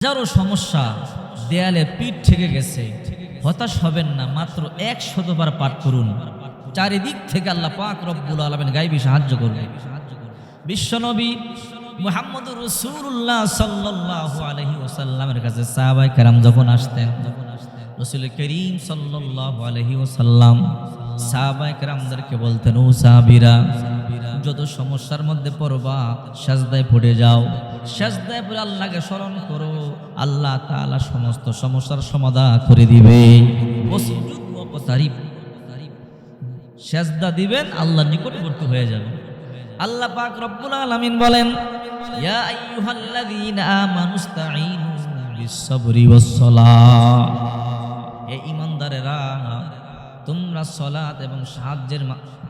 হাজারো সমস্যা, দেয়ালে পিঠ ঠেকে গেছে, হতাশ হবেন না। মাত্র 100 বার পাঠ করুন, চারিদিক থেকে আল্লাহ পাক রব্বুল আলামিন গায়বী সাহায্য করবে। বিশ্বনবী মুহাম্মদুর রাসূলুল্লাহ সাল্লাল্লাহু আলাইহি ওয়াসাল্লামের কাছে সাহাবায়ে কেরাম যখন আসতেন, রাসূল করিম সাল্লাল্লাহু আলাইহি ওয়াসাল্লাম সাহাবায়ে কেরামদেরকে বলতেন, ও সাহাবীরা, যত সমস্যার মধ্যে পড়বা সাজদায় পড়ে যাও, সাজদায় পড়ে আল্লাহকে স্মরণ করো, আল্লাহ তাআলা সমস্ত সমস্যার সমাধান করে দিবে। ওয়াসজুদ ওয়াকতারিব, সাজদা দিবেন, আল্লাহর নিকটবর্তী হয়ে যাবে। আল্লাহ পাক রব্বুল আলামিন বলেন, ইয়া আইয়ুহাল্লাযীনা আমানুস্তাঈনু বিস-সাবরি ওয়াস-সালাহ, হে ঈমানদারেরা, তোমরা সালাত এবং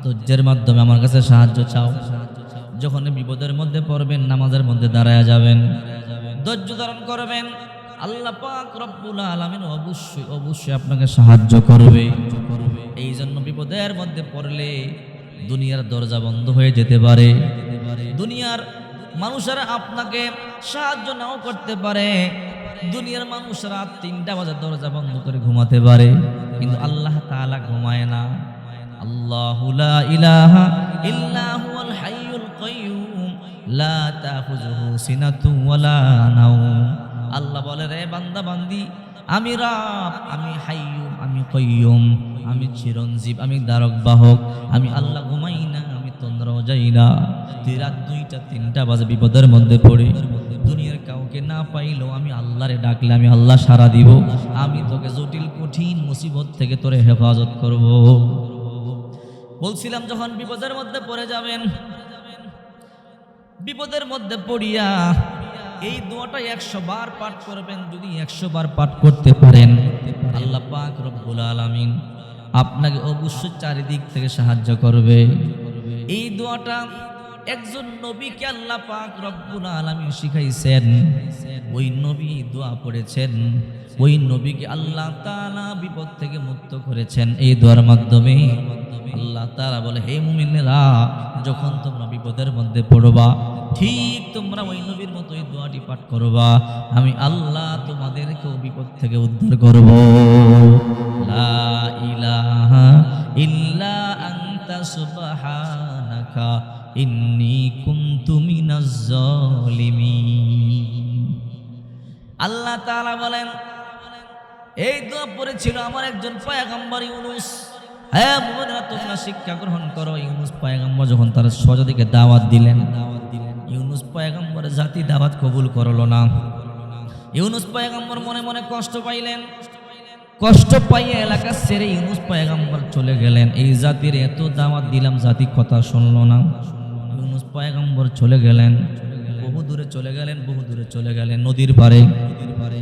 ধৈর্যের মাধ্যমে আমার কাছে সাহায্য চাও। যখন বিপদের মধ্যে পড়বেন, নামাজের মধ্যে দাঁড়ায়া যাবেন, ধৈর্য ধারণ করবেন, আল্লাহ পাক রব্বুল আলামিন অবশ্যই আপনাকে সাহায্য করবে। এই জন্য বিপদের মধ্যে পড়লে দুনিয়ার দরজা বন্ধ হয়ে যেতে পারে, দুনিয়ার মানুষেরা আপনাকে সাহায্য নাও করতে পারে, দুনিয়ার মানুষরা 3টা বাজে দরজা বন্ধ করে ঘুমাতে পারে, কিন্তু আল্লাহ তাআলা ঘুমায় না। আল্লাহু লা ইলাহা ইল্লা হুয়াল হাইয়ুল কাইয়্যুম লা তাখুযুহু সিনাতুন ওয়ালা নাওম। আল্লাহ বলে, রে বান্দা বান্দি, আমি রব, আমি হাইয়ুম, আমি কাইয়্যুম, আমি চিরঞ্জীব, আমি দ্বারক বাহক, আমি আল্লাহ ঘুমাই না, আমি তন্দ্রাও যাই না। তুই রাত 2টা 3টা বাজে বিপদের মধ্যে পড়ে দুনিয়ার কাউকে না পাইলেও আমি আল্লাহরে ডাকলে আমি আল্লাহ সাড়া দিব, আমি তোকে জটিল কঠিন মুসিবত থেকে তোরে হেফাজত করব। বলছিলাম, যখন বিপদের মধ্যে পড়ে যাবেন, বিপদের মধ্যে পড়িয়া এই দোয়াটা 100 বার পাঠ করবেন। যদি 100 বার পাঠ করতে পারেন, আল্লাহ পাক রব্বুল আলামিন আপনাকে অবশ্যই চারিদিক থেকে সাহায্য করবে। এই দোয়াটা একজন নবীকে আল্লাহ পাক রব্বুল আলামিন শিখাইছেন, ওই নবী দোয়া পড়েছেন, ওই নবীকে আল্লাহ তাআলা বিপদ থেকে মুক্ত করেছেন এই দোয়ার মাধ্যমে। আল্লাহ তাআলা বলে, হে মুমিনেরা, যখন তোমরা বিপদের মধ্যে পড়বা, ঠিক তোমরা ওই নবীর মতো এই দোয়াটি পাঠ করবা, আমি আল্লাহ তোমাদেরকেও বিপদ থেকে উদ্ধার করব। লা ইলাহা ইল্লা আনতা সুবহানাকা ইন্নী কুনতু মিনাজ জালিমিন। আল্লাহ তাআলা বলেন, এই দোয়া পড়েছিল আমার একজন পয়গম্বর ইউনূস। হ্যাঁ মুমিনরা, তোমরা শিক্ষা গ্রহণ করো। ইউনূস পয়গম্বর যখন তার স্বজাতিকে দাওয়াত দিলেন, ইউনূস পয়গম্বরের জাতি দাওয়াত কবুল করলো না। ইউনূস পয়গম্বর মনে মনে কষ্ট পাইলেন, কষ্ট পাইয়ে এলাকা ছেড়ে ইউনূস পয়গম্বর চলে গেলেন। এই জাতির এত দাওয়াত দিলাম, জাতি কথা শুনলো না। ইউনূস পয়গম্বর চলে গেলেন, বহু দূরে চলে গেলেন, বহু দূরে চলে গেলেন, নদীর পারে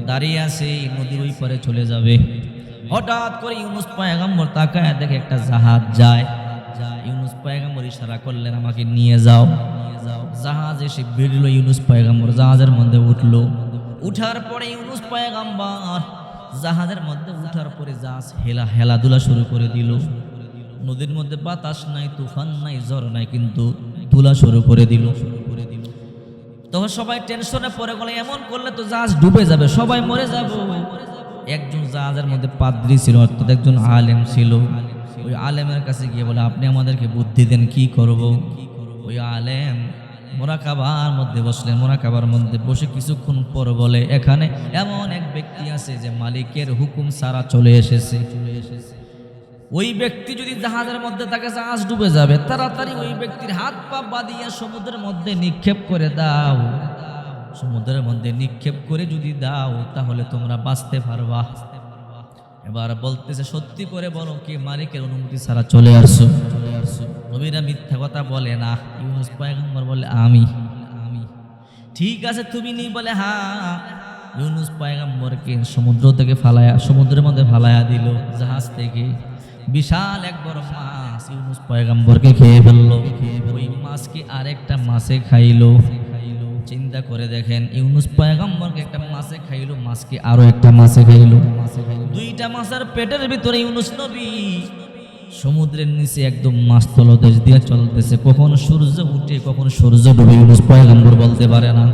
দাঁড়িয়ে আছে, নদীর ওই পারে চলে যাবে। হঠাৎ করে ইউনূস পয়গম্বর তাকায় দেখে একটা জাহাজ যায়। ইউনূস পয়গম্বর ইশারা করলেন, আমাকে নিয়ে যাও। জাহাজ এসে ভিড়ল, ইউনূস পয়গম্বর জাহাজের মধ্যে উঠলো। উঠার পরে ইউনূস পয়গম্বর জাহাজের মধ্যে উঠার পরে জাহাজ হেলাধুলা শুরু করে দিল। নদীর মধ্যে বাতাস নাই, তুফান নাই, ঝড় নাই, কিন্তু ধুলা শুরু করে দিল। তখন সবাই টেনশনে পড়ে গেল, এমন করলে তো জাহাজ ডুবে যাবে, সবাই মরে যাব। একজন জাহাজের মধ্যে পাদ্রী ছিল, অর্থাৎ একজন আলেম ছিল। ওই আলেমের কাছে গিয়ে বলে, আপনি আমাদেরকে বুদ্ধি দেন, কি করব। ওই আলেম মুরাকাবার মধ্যে বসলেন। মুরাকাবার মধ্যে বসে কিছুক্ষণ পর বলে, এখানে এমন এক ব্যক্তি আছে যে মালিকের হুকুম ছাড়া চলে এসেছে। ওই ব্যক্তি যদি জাহাজের মধ্যে থাকে, জাহাজ ডুবে যাবে। তাড়াতাড়ি ওই ব্যক্তির হাত পা বাঁধিয়ে সমুদ্রের মধ্যে নিক্ষেপ করে দাও। সমুদ্রের মধ্যে নিক্ষেপ করে যদি দাও, তাহলে তোমরা বাঁচতে পারবা। এবার বলতেছে, সত্যি করে বলো, কি মালিকের অনুমতি ছাড়া চলে আসছো? নবীরা মিথ্যা কথা বলে না। ইউনূস পয়গম্বর বলে, আমি। ঠিক আছে, তুমি নি? বলে, হ্যাঁ। ইউনূস পয়গম্বরকে সমুদ্রের মধ্যে ফালায়া দিল। জাহাজ থেকে বিশাল এক বড় মাছ ইউনূস পয়গম্বরকে খেয়ে ফেললো। ওই মাছকে আরেকটা মাছে খাইলো। চিন্তা করে দেখেন, ইউনূস পয়গম্বরকে একটা মাছে খাইলো, মাছকে আরো একটা মাছে খাইলো। 2টা মাছের পেটের ভিতরে ইউনূস নবী সমুদ্রের নিচে একদম মাছ তলদেশ দিয়ে চলতেছে। কখন সূর্য উঠে, কখন সূর্য ডুবে, ইউনূস পয়গম্বর বলতে পারে না।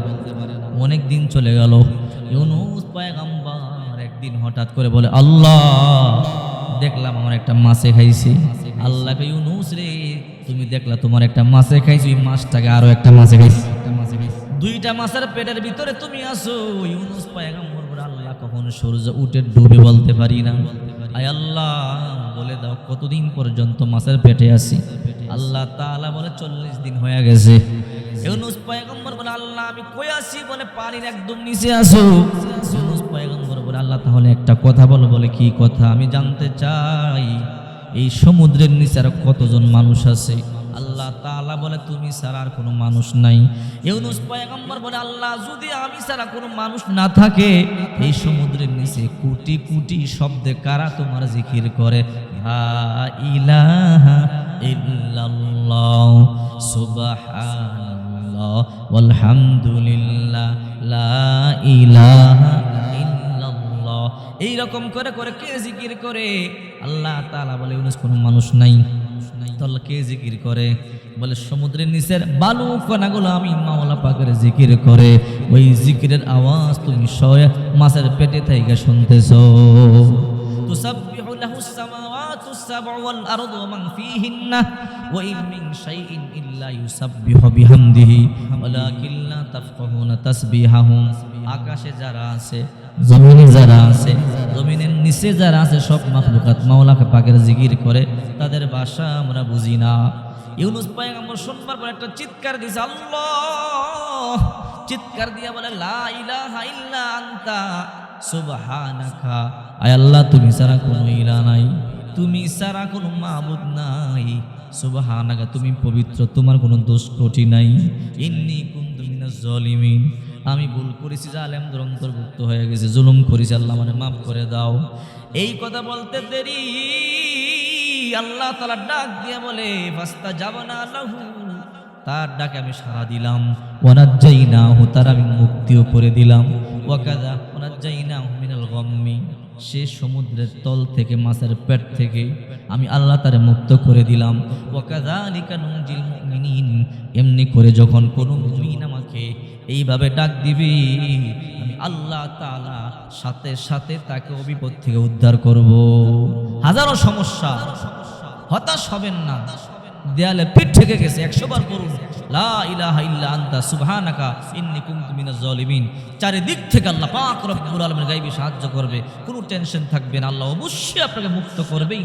অনেক দিন চলে গেল। ইউনূস পয়গম্বর একদিন হঠাৎ করে বলে, আল্লাহ দেখলাম আমার একটা মাছে খাইছে। আল্লাহকে, ইউনূস রে তুমি দেখলা তোমার একটা মাছে খাইছো, এই মাছটাকে আরো একটা মাছে খাইছে, দুইটা মাছের পেটের ভিতরে তুমি আসো। ইউনূস পয়গম্বর বলে, আল্লাহ কখন সূর্য উঠে ডুবে বলতে পারি না, আয় আল্লাহ বলে দাও কতদিন পর্যন্ত মাছের পেটে আছি। আল্লাহ তাআলা বলে 40 দিন হয়ে গেছে। ইউনূস পয়গম্বর বলে, আল্লাহ আমি কই আছি? বলে পানির একদম নিচে আসো। ইউনূস পয়গম্বর বলে, আল্লাহ তাহলে একটা কথা বলো। বলে কি কথা? আমি জানতে চাই এই সমুদ্রের নিচে আর কতজন মানুষ আছে। আল্লাহ তাআলা বলে, তুমি ছাড়া আর কোনো মানুষ নাই। ইউনূস পয়গম্বর বলে, আল্লাহ যদি আমি ছাড়া কোনো মানুষ না থাকে, এই সমুদ্রের নিচে কোটি কোটি শব্দে কারা তোমার জিকির করে? লা ইলাহা ইল্লাল্লাহ সুবহানাল্লাহ ওয়ালহামদুলিল্লাহ লা ইলাহা ইল্লাল্লাহ। এইরকম করে করে কে জিকির করে? আল্লাহ তাআলা বলে, ইউনূস কোনো মানুষ নাই। তাহলে কে জিকির করে? বলে সমুদ্রের নিচের বালু কণাগুলো আমি মাওলা পাকের জিকির করে। ওই জিকিরের আওয়াজ তুমি সয় মাছের পেটে থেকে শুনতেছো। তুসাব্বিহু লাহুস সামাওয়াতুস সাবউ ওয়াল আরদু ওয়া মান ফীহিন্না ওয়া ইন মিন শাইইন ইল্লা ইউসাব্বিহু বিহামদিহি ওয়ালাকিন লা তাফকাহুনা তাসবিহাহুম। আকাশে যারা আছে, জমিনে যারা আছে, জমিনের নিচে যারা আছে, সব মাখলুকাত মাওলা পাকের জিকির করে, তাদের ভাষা আমরা বুঝি না। ইউনূস পয়গম্বর শুনবার পর একটা চিৎকার দিয়েছে, আল্লাহ! চিৎকার দিয়া বলে, লা ইলাহা ইল্লা আনতা সুবহানাকা। আয় আল্লাহ তুমি ছাড়া কোনো ইলাহ নাই, তুমি ছাড়া কোনো মাবুদ নাই। সুবহানাকা তুমি পবিত্র, তোমার কোনো দোষ ত্রুটি নাই। ইন্নী কুনতু মিনাজ জালিমিন, আমি ভুল করেছি, জালেমদের অন্তর্ভুক্ত হয়ে গেছে, জুলুম করেছি, আল্লাহ মানে মাফ করে দাও। এই কথা বলতে দেরি আল্লাহ তাআলা ডাক দিয়ে বলে, ফাস্তাজাবনা লাহু, তার ডাকে আমি সাড়া দিলাম। ওয়ানাজ্জাইনাহু, তার আমি মুক্তিও করে দিলাম। ওয়াকাযা ওয়ানাজ্জাইনাহু মিনাল গাম্মি, সে সমুদ্রের তল থেকে, মাছের পেট থেকে আমি আল্লাহ তারে মুক্ত করে দিলাম। ওয়াকাযালিকা নুনজিল মুমিনিন, এমনি করে যখন কোনো মুমিন আমাকে এইভাবে ডাক দিবে, আমি আল্লাহ তাআলা সাথে সাথে তাকে বিপদ থেকে উদ্ধার করব। হাজারো সমস্যা, হতাশ হবেন না। দেয়ালে পিঠ থেকে গেছে, 100 বার করুন লা ইলাহা ইল্লা আনতা সুবহানাকা ইন্নী কুনতু মিনাজ জালিমিন। চারিদিক থেকে আল্লাহ পাক রব্বুল আলামিন গায়বী সাহায্য করবে, কোনো টেনশন থাকবে না, আল্লাহ অবশ্যই আপনাকে মুক্ত করবে।